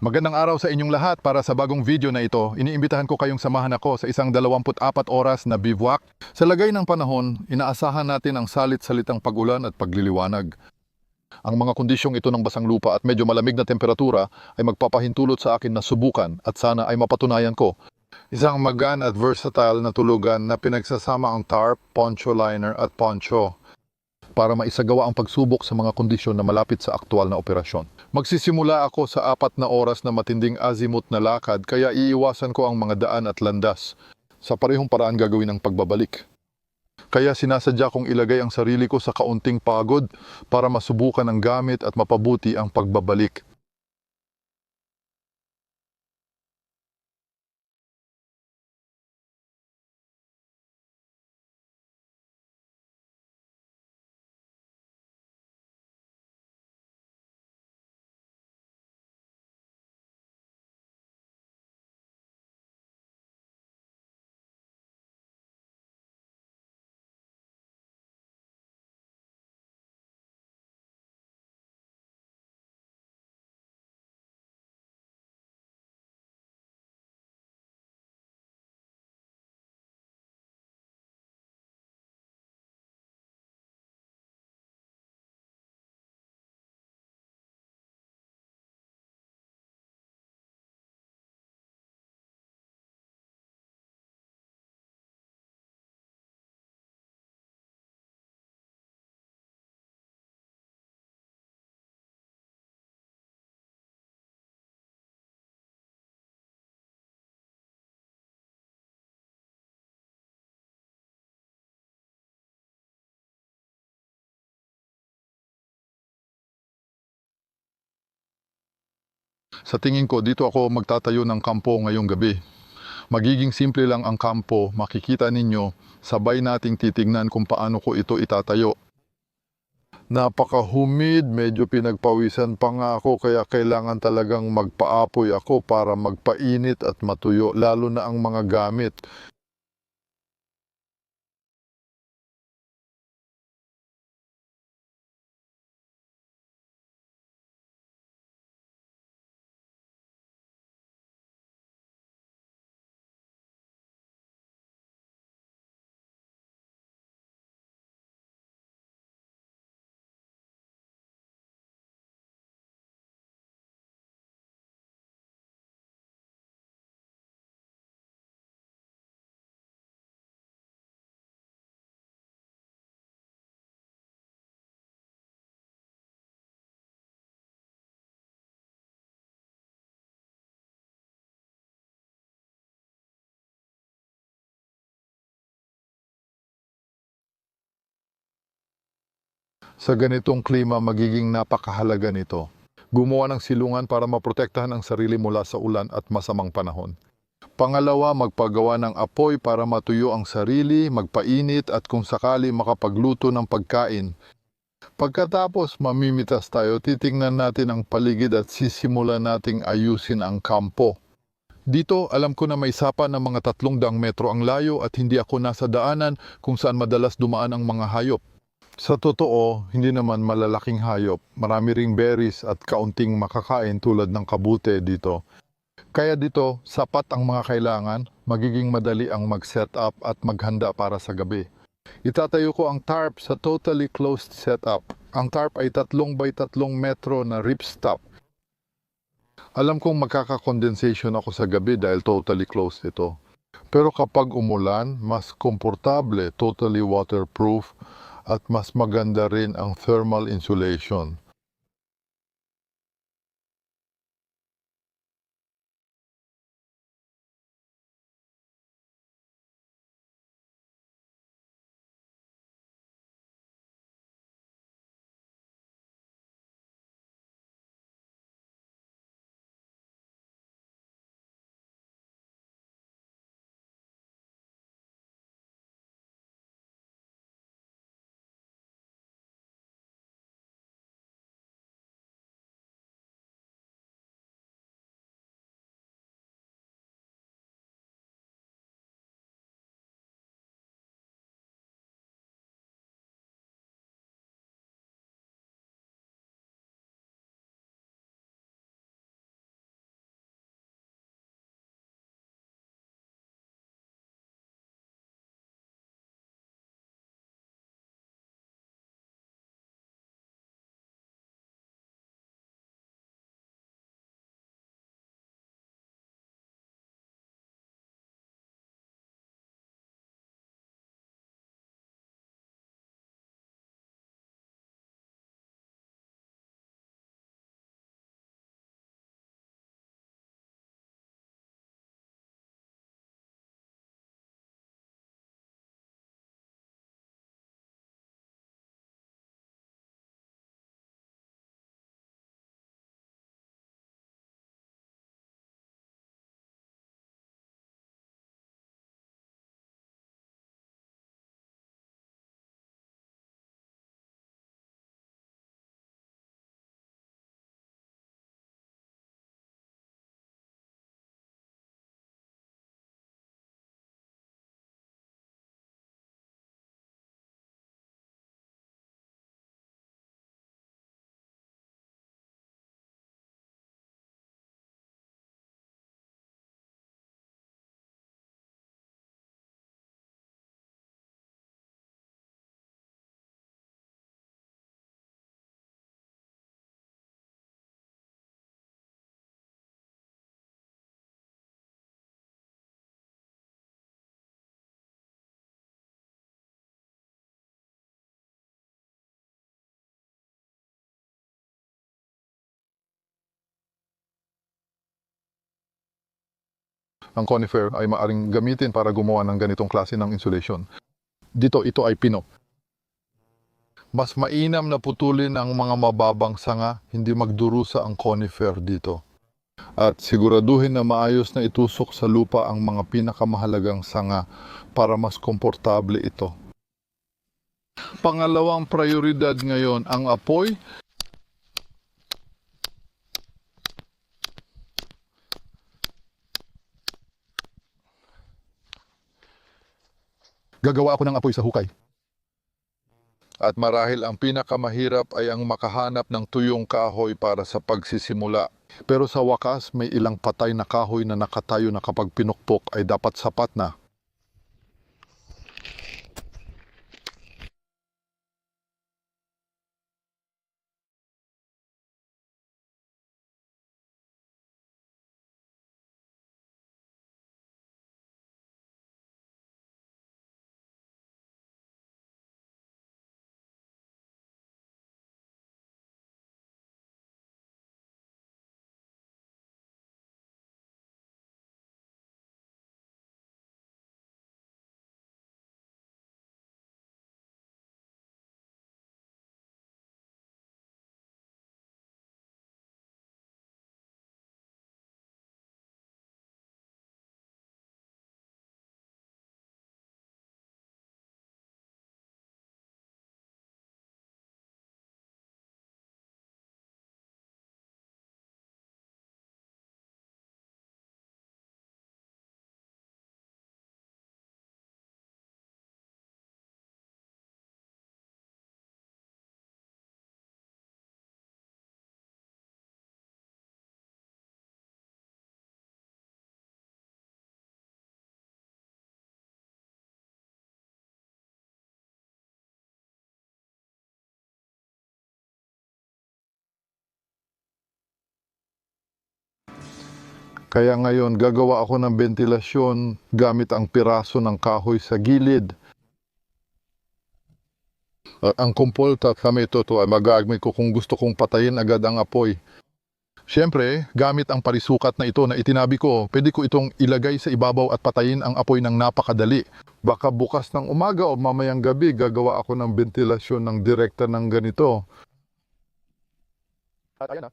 Magandang araw sa inyong lahat. Para sa bagong video na ito, iniimbitahan ko kayong samahan ako sa isang 24 oras na bivouac. Sa lagay ng panahon, inaasahan natin ang salit-salitang pag-ulan at pagliliwanag. Ang mga kondisyong ito ng basang lupa at medyo malamig na temperatura ay magpapahintulot sa akin na subukan at sana ay mapatunayan ko. Isang magaan at versatile na tulugan na pinagsasama ang tarp, poncho liner at poncho para maisagawa ang pagsubok sa mga kondisyon na malapit sa aktwal na operasyon. Magsisimula ako sa 4 na oras na matinding azimuth na lakad kaya iiwasan ko ang mga daan at landas. Sa parehong paraan gagawin ang pagbabalik. Kaya sinasadya kong ilagay ang sarili ko sa kaunting pagod para masubukan ang gamit at mapabuti ang pagbabalik. Sa tingin ko, dito ako magtatayo ng kampo ngayong gabi. Magiging simple lang ang kampo, makikita ninyo, sabay nating titignan kung paano ko ito itatayo. Napaka-humid, medyo pinagpawisan pa nga ako kaya kailangan talagang magpaapoy ako para magpainit at matuyo, lalo na ang mga gamit. Sa ganitong klima, magiging napakahalaga nito. Gumawa ng silungan para maprotektahan ang sarili mula sa ulan at masamang panahon. Pangalawa, magpagawa ng apoy para matuyo ang sarili, magpainit at kung sakali makapagluto ng pagkain. Pagkatapos mamimitas tayo, titingnan natin ang paligid at sisimula nating ayusin ang kampo. Dito, alam ko na may sapa ng mga 300 metro ang layo at hindi ako nasa daanan kung saan madalas dumaan ang mga hayop. Sa totoo, hindi naman malalaking hayop. Marami ring berries at kaunting makakain tulad ng kabute dito. Kaya dito, sapat ang mga kailangan, magiging madali ang mag-set up at maghanda para sa gabi. Itatayo ko ang tarp sa totally closed setup. Ang tarp ay 3 by 3 metro na ripstop. Alam kong magkaka-condensation ako sa gabi dahil totally closed ito. Pero kapag umulan, mas komportable, totally waterproof, at mas maganda rin ang thermal insulation. ang conifer ay maaring gamitin para gumawa ng ganitong klase ng insulation. Dito, ito ay pino. Mas mainam na putulin ang mga mababang sanga, hindi magdurusa ang conifer dito. At siguraduhin na maayos na itusok sa lupa ang mga pinakamahalagang sanga para mas komportable ito. Pangalawang prioridad ngayon, ang apoy. Gagawa ako ng apoy sa hukay. At marahil ang pinakamahirap ay ang makahanap ng tuyong kahoy para sa pagsisimula. Pero sa wakas, may ilang patay na kahoy na nakatayo na kapag pinukpok ay dapat sapat na. Kaya ngayon, gagawa ako ng ventilasyon gamit ang piraso ng kahoy sa gilid. Ang kumpolta kami ito ay mag-aagmay ko kung gusto kong patayin agad ang apoy. Siyempre, gamit ang parisukat na ito na itinabi ko, pwede ko itong ilagay sa ibabaw at patayin ang apoy ng napakadali. Baka bukas ng umaga o mamayang gabi, gagawa ako ng ventilasyon ng direkta ng ganito. At ayan na.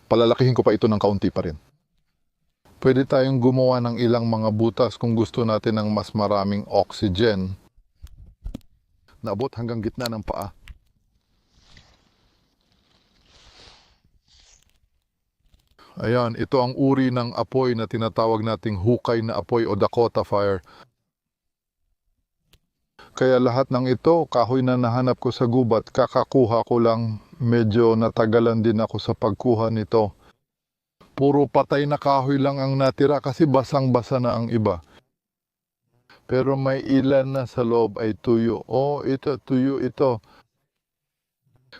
Palalakihin ko pa ito ng kaunti pa rin. Pwede tayong gumawa ng ilang mga butas kung gusto natin ng mas maraming oxygen. Naabot hanggang gitna ng paa. Ayan, ito ang uri ng apoy na tinatawag nating hukay na apoy o Dakota fire. Kaya lahat ng ito, kahoy na nahanap ko sa gubat, kakakuha ko lang. Medyo natagalan din ako sa pagkuha nito. Puro patay na kahoy lang ang natira kasi basang-basa na ang iba. Pero may ilan na sa loob ay tuyo. Oh, ito, tuyo ito.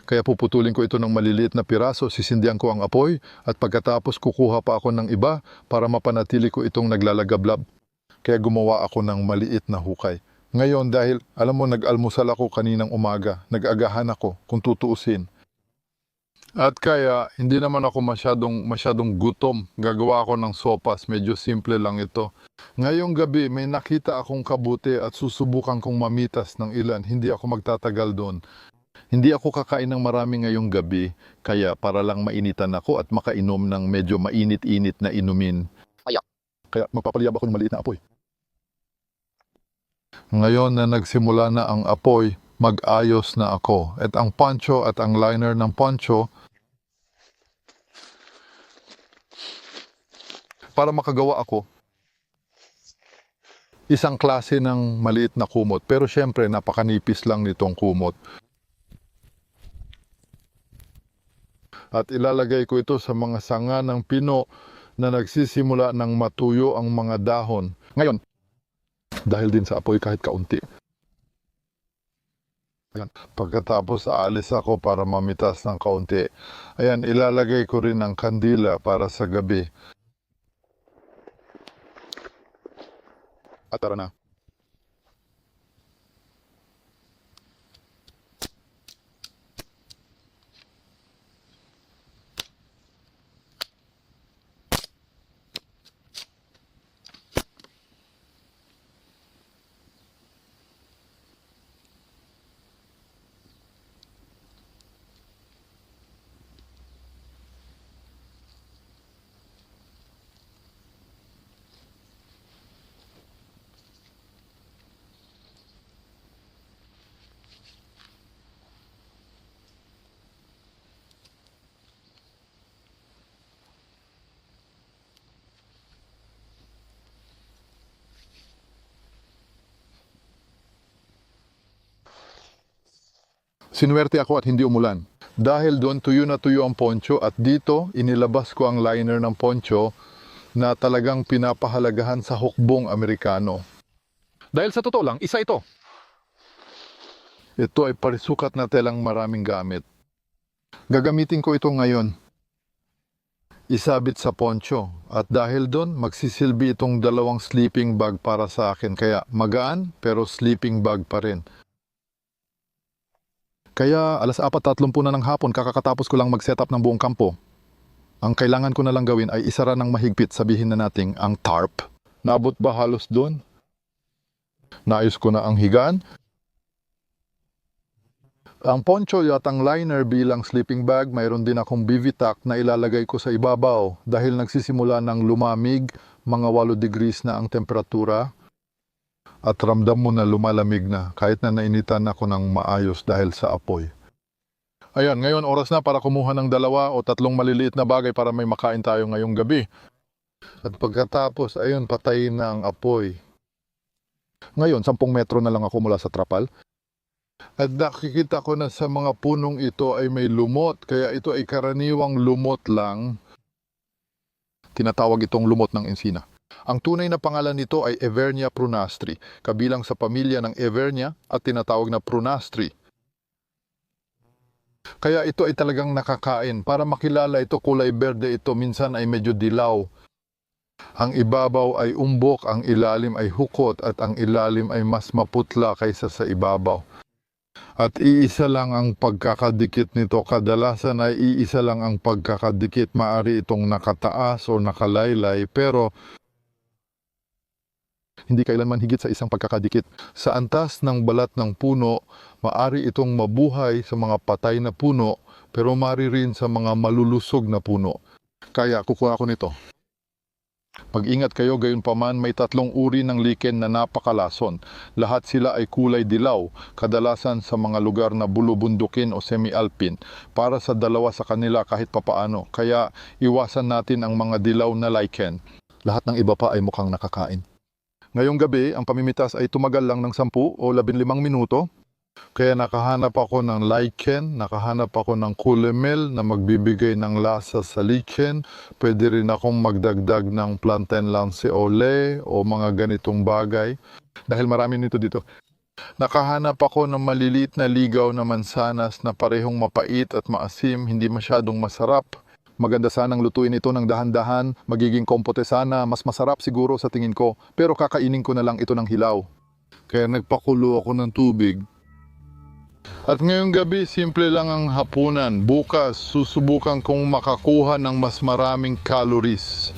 Kaya puputulin ko ito ng maliliit na piraso, sisindihan ko ang apoy at pagkatapos kukuha pa ako ng iba para mapanatili ko itong naglalagablab. Kaya gumawa ako ng maliit na hukay. Ngayon dahil, alam mo, nag-almusal ako kaninang umaga, nag-agahan ako kung tutuusin. At kaya, hindi naman ako masyadong gutom. Gagawa ako ng sopas, medyo simple lang ito. Ngayong gabi, may nakita akong kabuti at susubukan kong mamitas ng ilan. Hindi ako magtatagal doon. Hindi ako kakain ng marami ngayong gabi, kaya para lang mainitan ako at makainom ng medyo mainit-init na inumin. Kaya magpapaliyab ako ng maliit na apoy. Ngayon na nagsimula na ang apoy, mag-ayos na ako. At ang poncho at ang liner ng poncho, para makagawa ako, isang klase ng maliit na kumot. Pero syempre, napakanipis lang nitong kumot. At ilalagay ko ito sa mga sanga ng pino na nagsisimula ng matuyo ang mga dahon. Ngayon, dahil din sa apoy kahit kaunti. Ayan. Pagkatapos aalis ako para mamitas ng kaunti. Ayan, ilalagay ko rin ang kandila para sa gabi. At tara na. Sinuwerte ako at hindi umulan. Dahil doon tuyo na tuyo ang poncho at dito inilabas ko ang liner ng poncho na talagang pinapahalagahan sa hukbong Amerikano. Dahil sa totoo lang, isa ito. Ito ay parisukat na telang maraming gamit. Gagamitin ko ito ngayon. Isabit sa poncho at dahil doon magsisilbi itong dalawang sleeping bag para sa akin. Kaya magaan pero sleeping bag pa rin. Kaya 4:30 na ng hapon kakatapos ko lang mag-setup ng buong kampo. Ang kailangan ko na lang gawin ay isara ng mahigpit, sabihin na nating ang tarp. Naabot ba halos doon? Naayos ko na ang higaan. Ang poncho at ang liner bilang sleeping bag, mayroon din akong bivitac na ilalagay ko sa ibabaw dahil nagsisimula ng lumamig, mga 8 degrees na ang temperatura. At ramdam mo na lumalamig na kahit na nainitan ako ng maayos dahil sa apoy. Ayan, ngayon oras na para kumuha ng 2 o 3 maliliit na bagay para may makain tayo ngayong gabi. At pagkatapos, ayun, patayin na ang apoy. Ngayon, 10 metro na lang ako mula sa trapal. At nakikita ko na sa mga punong ito ay may lumot, kaya ito ay karaniwang lumot lang. Tinatawag itong lumot ng ensina. Ang tunay na pangalan nito ay Evernia prunastri, kabilang sa pamilya ng Evernia at tinatawag na prunastri. Kaya ito ay talagang nakakain. Para makilala ito, kulay berde ito, minsan ay medyo dilaw. Ang ibabaw ay umbok, ang ilalim ay hukot at ang ilalim ay mas maputla kaysa sa ibabaw. At iisa lang ang pagkakadikit nito, kadalasan ay iisa lang ang pagkakadikit. Maari itong nakataas o nakalaylay pero hindi kailanman higit sa isang pagkakadikit. Sa antas ng balat ng puno, maari itong mabuhay sa mga patay na puno, pero maari rin sa mga malulusog na puno. Kaya kukuha ko nito. Mag-ingat kayo, gayunpaman may 3 uri ng lichen na napakalason. Lahat sila ay kulay dilaw, kadalasan sa mga lugar na bulubundukin o semi-alpine. Para sa 2 sa kanila kahit papaano, kaya iwasan natin ang mga dilaw na lichen. Lahat ng iba pa ay mukhang nakakain. Ngayong gabi, ang pamimitas ay tumagal lang ng 10 o 15 minuto. Kaya nakahanap ako ng lichen, nakahanap ako ng kulemel na magbibigay ng lasa sa lichen. Pwede rin akong magdagdag ng plantain lanceole o mga ganitong bagay. Dahil marami nito dito. Nakahanap ako ng maliliit na ligaw na mansanas na parehong mapait at maasim, hindi masyadong masarap. Maganda sanang lutuin ito ng dahan-dahan, magiging kompote sana, mas masarap siguro sa tingin ko, pero kakainin ko na lang ito ng hilaw. Kaya nagpakulo ako ng tubig. At ngayong gabi, simple lang ang hapunan. Bukas, susubukan kong makakuha ng mas maraming calories.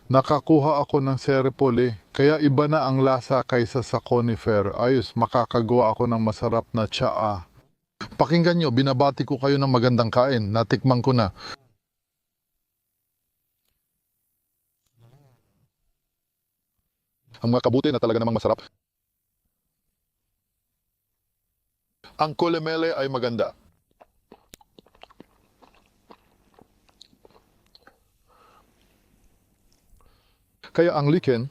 Nakakuha ako ng serepole, kaya iba na ang lasa kaysa sa conifer. Ayos, makakagawa ako ng masarap na tsaa. Pakinggan nyo, binabati ko kayo ng magandang kain. Natikman ko na. Ang mga kabuti na talaga namang masarap. Ang kolemele ay maganda. Kaya ang liken,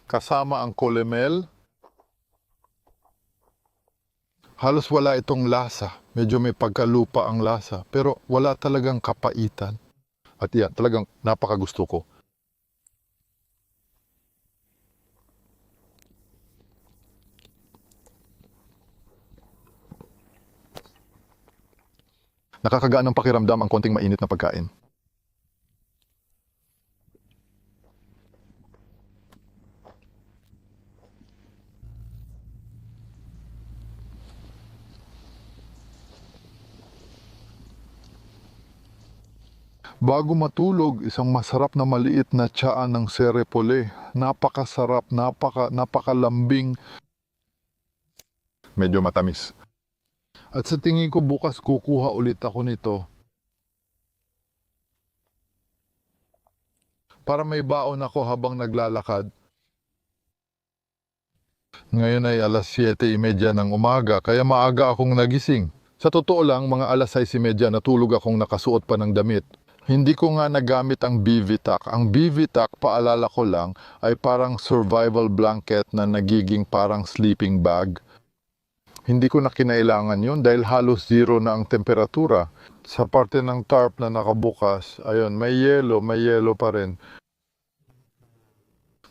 kasama ang kolemel, halos wala itong lasa. Medyo may pagkalupa ang lasa, pero wala talagang kapaitan. At yan, talagang napakagusto ko. Nakakagaan ng pakiramdam ang konting mainit na pagkain. Bago matulog, isang masarap na maliit na tsaa ng serepole. Napakasarap, napakalambing. Medyo matamis. At sa tingin ko bukas kukuha ulit ako nito. Para may baon ako habang naglalakad. Ngayon ay alas 7:30 ng umaga, kaya maaga akong nagising. Sa totoo lang, mga alas 6:30 natulog akong nakasuot pa ng damit. Hindi ko nga nagamit ang BVTAC. Ang BVTAC, paalala ko lang, ay parang survival blanket na nagiging parang sleeping bag. Hindi ko na kinailangan yun dahil halos zero na ang temperatura. Sa parte ng tarp na nakabukas, ayun, may yelo pa rin.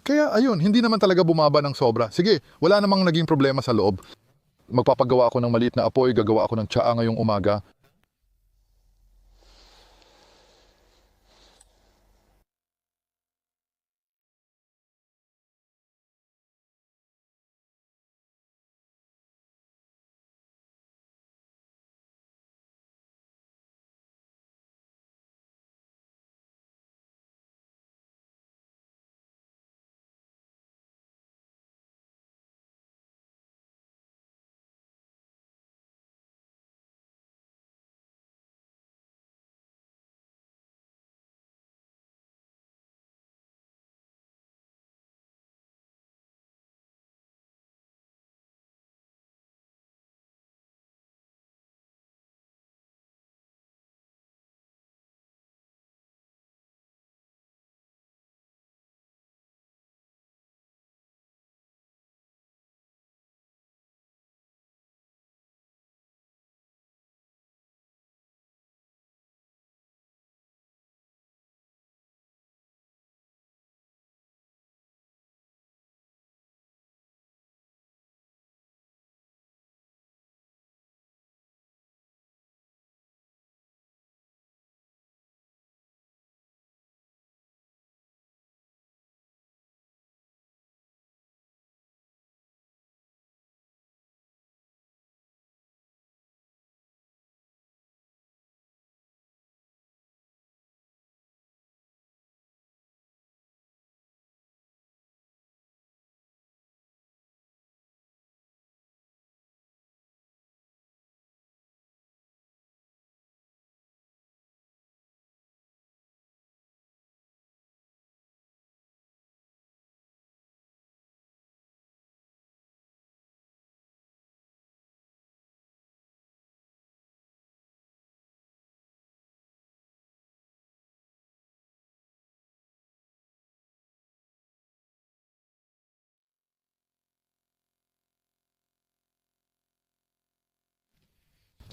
Kaya ayun, hindi naman talaga bumaba ng sobra. Sige, wala namang naging problema sa loob. Magpapagawa ako ng maliit na apoy, gagawa ako ng tsaa ngayong umaga.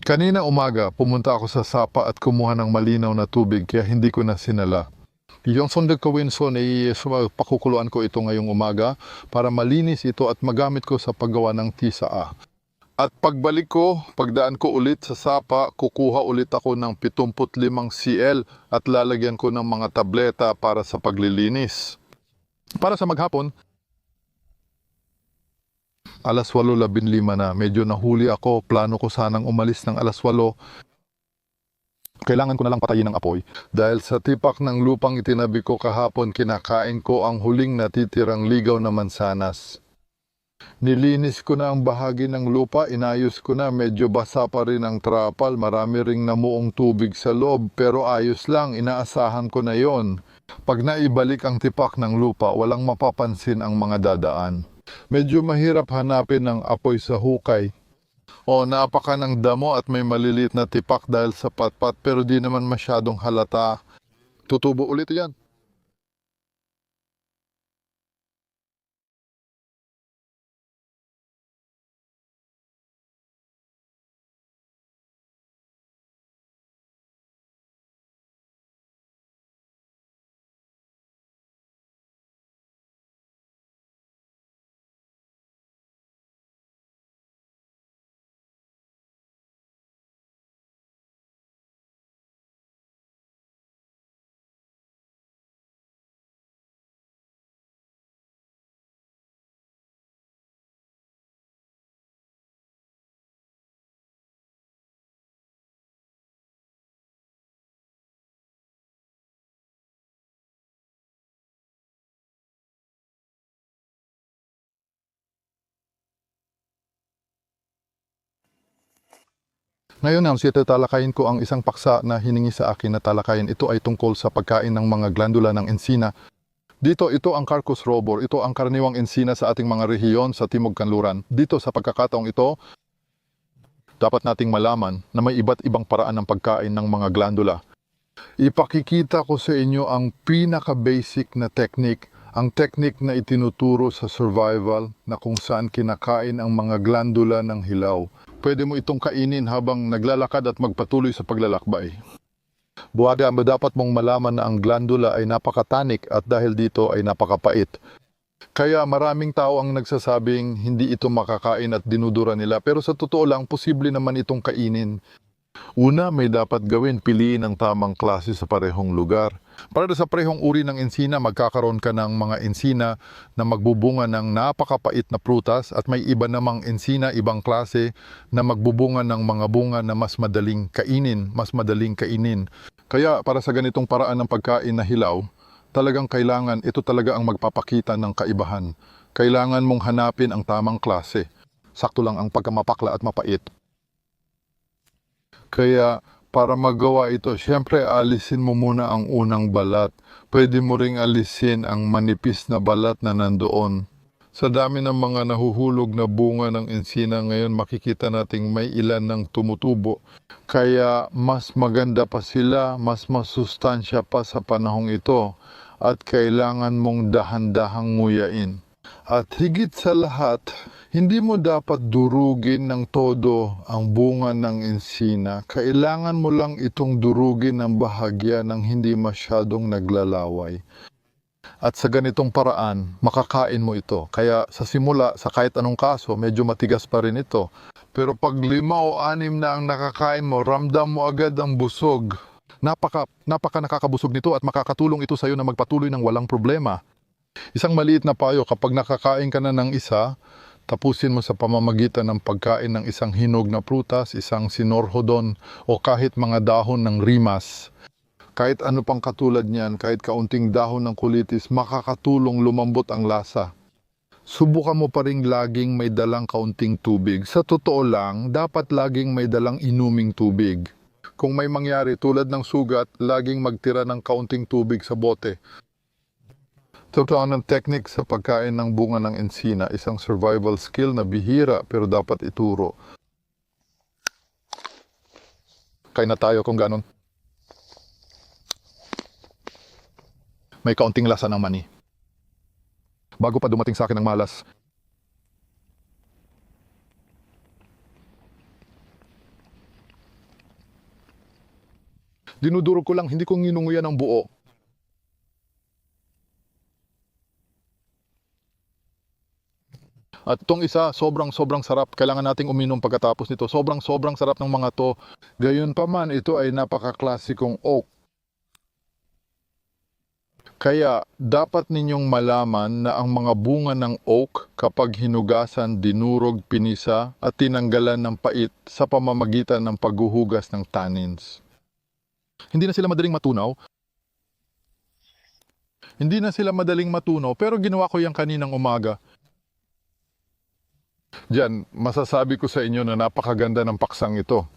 Kanina umaga, pumunta ako sa sapa at kumuha ng malinaw na tubig kaya hindi ko na sinala. Yung sondag kawinson ay pakukuluan ko ito ngayong umaga para malinis ito at magamit ko sa paggawa ng tisaa. At pagbalik ko, pagdaan ko ulit sa sapa, kukuha ulit ako ng 75 cl at lalagyan ko ng mga tableta para sa paglilinis. Para sa maghapon, 8:15 na, medyo nahuli ako, plano ko sanang umalis ng 8:00. Kailangan ko na lang patayin ang apoy. Dahil sa tipak ng lupang itinabi ko kahapon, kinakain ko ang huling natitirang ligaw na mansanas. Nilinis ko na ang bahagi ng lupa, inayos ko na, medyo basa pa rin ang trapal, marami ring namuong tubig sa loob, pero ayos lang, inaasahan ko na yon. Pag naibalik ang tipak ng lupa, walang mapapansin ang mga dadaan. Medyo mahirap hanapin ang apoy sa hukay. O napaka ng damo at may maliliit na tipak dahil sa patpat, pero di naman masyadong halata. Tutubo ulit yan. Ngayon ang talakayin ko ang isang paksa na hiningi sa akin na talakayin. Ito ay tungkol sa pagkain ng mga glandula ng ensina. Dito, ito ang Carcus robur. Ito ang karaniwang ensina sa ating mga rehiyon sa Timog Kanluran. Dito sa pagkakataong ito, dapat nating malaman na may iba't ibang paraan ng pagkain ng mga glandula. Ipakikita ko sa inyo ang pinaka-basic na technique, ang technique na itinuturo sa survival na kung saan kinakain ang mga glandula ng hilaw. Pwede mo itong kainin habang naglalakad at magpatuloy sa paglalakbay. Buwaga, dapat mong malaman na ang glandula ay napakatanik at dahil dito ay napakapait. Kaya maraming tao ang nagsasabing hindi ito makakain at dinudura nila, pero sa totoo lang, posible naman itong kainin. Una, may dapat gawin, piliin ang tamang klase sa parehong lugar. Para sa parehong uri ng ensina, magkakaroon ka ng mga ensina na magbubunga ng napakapait na prutas at may iba namang ensina, ibang klase, na magbubunga ng mga bunga na mas madaling kainin. Kaya para sa ganitong paraan ng pagkain na hilaw, talagang kailangan, ito talaga ang magpapakita ng kaibahan. Kailangan mong hanapin ang tamang klase. Sakto lang ang pagkamapakla at mapait. Kaya para magawa ito, siyempre alisin mo muna ang unang balat. Pwede mo ring alisin ang manipis na balat na nandoon. Sa dami ng mga nahuhulog na bunga ng ensina ngayon, makikita nating may ilan ng tumutubo. Kaya mas maganda pa sila, mas masustansya pa sa panahong ito. At kailangan mong dahan-dahang nguyain. At higit sa lahat, hindi mo dapat durugin ng todo ang bunga ng ensina. Kailangan mo lang itong durugin ng bahagya ng hindi masyadong naglalaway. At sa ganitong paraan, makakain mo ito. Kaya sa simula, sa kahit anong kaso, medyo matigas pa rin ito. Pero pag 5 o 6 na ang nakakain mo, ramdam mo agad ang busog. Napaka nakakabusog nito at makakatulong ito sa iyo na magpatuloy ng walang problema. Isang maliit na payo, kapag nakakain ka na ng isa, tapusin mo sa pamamagitan ng pagkain ng isang hinog na prutas, isang sinorhodon o kahit mga dahon ng rimas. Kahit ano pang katulad niyan, kahit kaunting dahon ng kulitis, makakatulong lumambot ang lasa. Subukan mo pa ring laging may dalang kaunting tubig. Sa totoo lang, dapat laging may dalang inuming tubig. Kung may mangyari tulad ng sugat, laging magtira ng kaunting tubig sa bote. Totoo ng technique sa pagkain ng bunga ng ensina, isang survival skill na bihira pero dapat ituro. Kain na tayo kung ganon. May kaunting lasa ng mani. Bago pa dumating sa akin ang malas, dinudurog ko lang, hindi ko nginunguyan ng buo. At itong isa, sobrang sarap. Kailangan nating uminom pagkatapos nito. Sobrang sarap ng mga to. Gayunpaman, ito ay napaka-klasikong oak. Kaya dapat ninyong malaman na ang mga bunga ng oak kapag hinugasan, dinurog, pinisa at tinanggalan ng pait sa pamamagitan ng paghuhugas ng tannins. Hindi na sila madaling matunaw. Hindi na sila madaling matunaw pero ginawa ko yan kaninang umaga. Diyan, masasabi ko sa inyo na napakaganda ng paksang ito.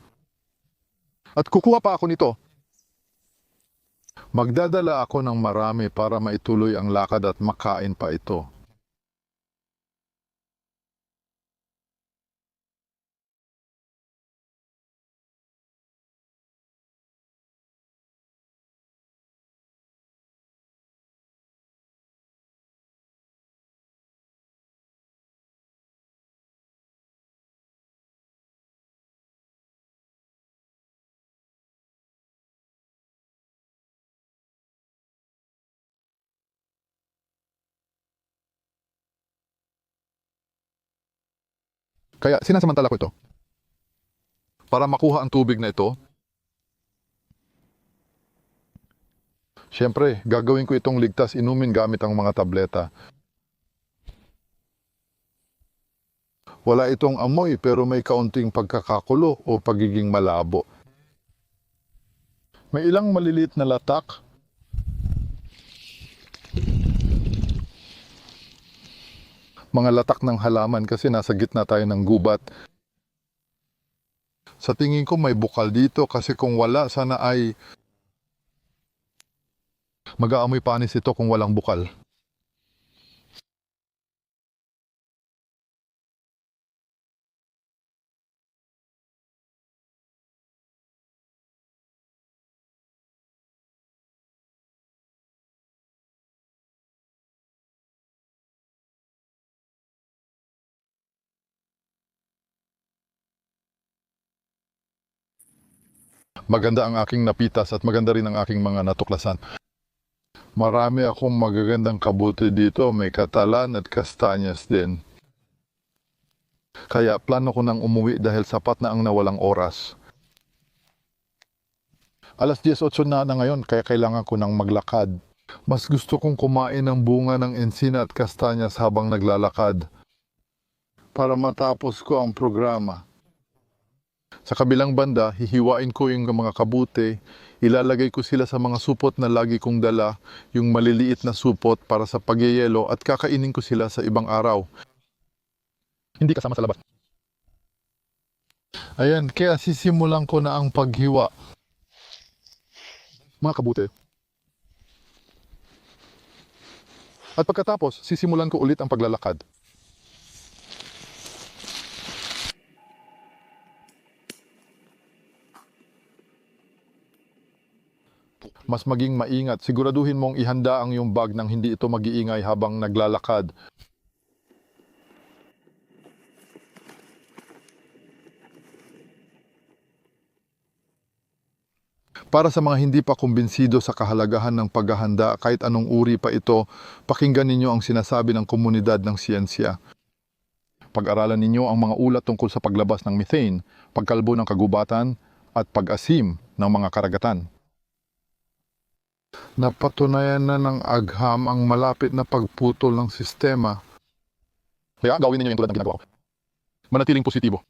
At kukuha pa ako nito. Magdadala ako ng marami para maituloy ang lakad at makain pa ito. Kaya sinasamantala ko ito. Para makuha ang tubig na ito, siyempre, gagawin ko itong ligtas inumin gamit ang mga tableta. Wala itong amoy pero may kaunting pagkakakulo o pagiging malabo. May ilang maliliit na latak. Mga latak ng halaman kasi nasa gitna tayo ng gubat. Sa tingin ko may bukal dito kasi kung wala sana ay mag-aamoy panis ito kung walang bukal. Maganda ang aking napitas at maganda rin ang aking mga natuklasan. Marami akong magagandang kabuti dito, may katalan at kastanyas din. Kaya plano ko nang umuwi dahil sapat na ang nawalang oras. Alas 10:08 na ngayon kaya kailangan ko nang maglakad. Mas gusto kong kumain ng bunga ng ensina at kastanyas habang naglalakad para matapos ko ang programa. Sa kabilang banda, hihiwain ko yung mga kabuti, ilalagay ko sila sa mga supot na lagi kong dala, yung maliliit na supot para sa pagyeyelo at kakainin ko sila sa ibang araw. Hindi kasama sa labas. Ayan, kaya sisimulan ko na ang paghiwa. Mga kabuti. At pagkatapos, sisimulan ko ulit ang paglalakad. Mas maging maingat, siguraduhin mong ihanda ang iyong bag nang hindi ito mag-iingay habang naglalakad. Para sa mga hindi pa kumbinsido sa kahalagahan ng paghahanda kahit anong uri pa ito, pakinggan ninyo ang sinasabi ng komunidad ng siyensya. Pag-aralan ninyo ang mga ulat tungkol sa paglabas ng methane, pagkalbo ng kagubatan, at pag-asim ng mga karagatan. Napatunayan na ng agham ang malapit na pagputol ng sistema. Kaya gawin ninyo yung tulad ng ginagawa ko. Manatiling positibo.